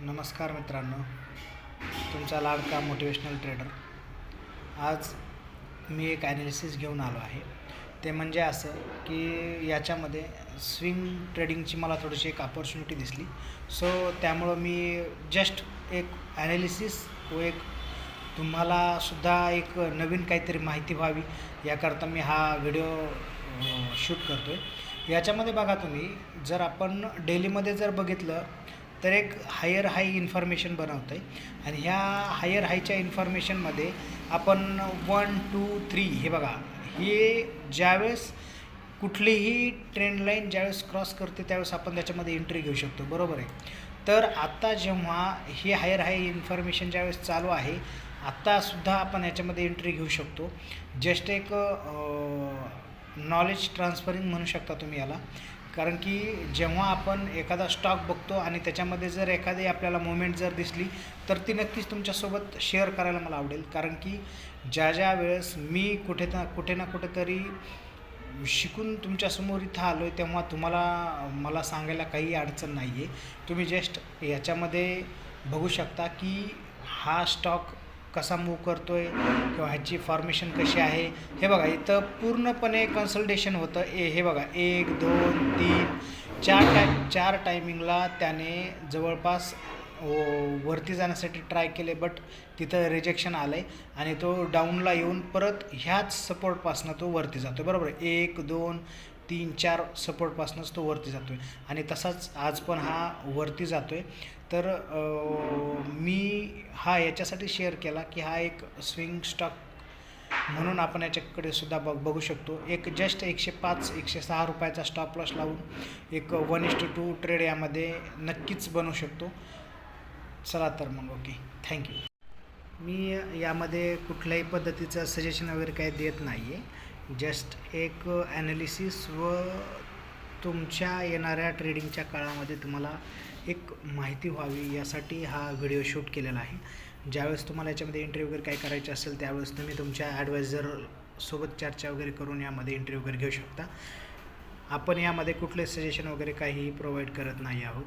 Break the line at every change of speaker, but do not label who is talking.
नमस्कार मित्रांनो, तुमचा लाडका मोटिवेशनल ट्रेडर. आज मी एक ॲनालिसिस घेऊन आलो आहे. ते म्हणजे असं की याच्यामध्ये स्विंग ट्रेडिंगची मला थोडीशी एक अपॉर्च्युनिटी दिसली. सो त्यामुळं मी जस्ट एक ॲनालिसिस व एक तुम्हालासुद्धा एक नवीन काहीतरी माहिती व्हावी याकरता मी हा व्हिडिओ शूट करतो आहे. याच्यामध्ये बघा तुम्ही, जर आपण डेलीमध्ये जर बघितलं तर एक हायर हाय इन्फॉर्मेशन बनवतं आहे आणि ह्या हायर हायच्या इन्फॉर्मेशनमध्ये आपण 1, 2, 3 हे बघा, हे ज्यावेळेस कुठलीही ट्रेंड लाईन ज्यावेळेस क्रॉस करते त्यावेळेस आपण त्याच्यामध्ये एंट्री घेऊ शकतो, बरोबर आहे. तर आत्ता जेव्हा हे हायर हाय इन्फॉर्मेशन ज्यावेळेस चालू आहे, आत्तासुद्धा आपण याच्यामध्ये एंट्री घेऊ शकतो. जस्ट एक नॉलेज ट्रान्सफरिंग म्हणू शकता तुम्ही याला. कारण की जेव्हा आपण एखादा स्टॉक बघतो आणि त्याच्यामध्ये जर एखादी आपल्याला मुवमेंट जर दिसली तर ती नक्कीच तुमच्यासोबत शेअर करायला मला आवडेल. कारण की ज्या वेळेस मी कुठे ना कुठेतरी शिकून तुमच्यासमोर इथं आलो आहे, तेव्हा तुम्हाला मला सांगायला काही अडचण नाही आहे. तुम्ही जस्ट याच्यामध्ये बघू शकता की हा स्टॉक कसा मूव्ह करतो आहे किंवा ह्याची फॉर्मेशन कशी आहे. हे बघा, इथं पूर्णपणे कन्सल्टेशन होतं. हे बघा, 1, 2, 3, 4 टायमिंगला त्याने जवळपास वरती जाण्यासाठी ट्राय केले, बट तिथं रिजेक्शन आलं आहे आणि तो डाऊनला येऊन परत ह्याच सपोर्टपासून तो वरती जातो आहे, बरोबर आहे. 1, 2, 3, 4 सपोर्टपासूनच तो वरती जातो आहे आणि तसाच आज पण हा वरती जातो आहे. तर मी हा याच्यासाठी शेअर केला की हा एक स्विंग स्टॉक म्हणून आपण याच्याकडे सुद्धा बघू शकतो. एक जस्ट 105 106 रुपयाचा स्टॉप लॉस लावून एक 1:2 ट्रेड यामध्ये नक्कीच बनवू शकतो. चला तर मग, ओके, थँक्यू. मी यामध्ये कुठल्याही पद्धतीचं सजेशन वगैरे काही देत नाही आहे. जस्ट एक ॲनालिसिस व तुमच्या येणाऱ्या ट्रेडिंगच्या काळामध्ये तुम्हाला एक माहिती व्हावी यासाठी हा व्हिडिओ शूट केलेला आहे. ज्यावेळेस तुम्हाला याच्यामध्ये एंट्री वगैरे काय करायची असेल त्यावेळेस तुम्ही तुमच्या ॲडवायझरसोबत चर्चा वगैरे करून यामध्ये एंट्री वगैरे घेऊ शकता. आपण यामध्ये कुठले सजेशन वगैरे काहीही प्रोव्हाइड करत नाही आहोत.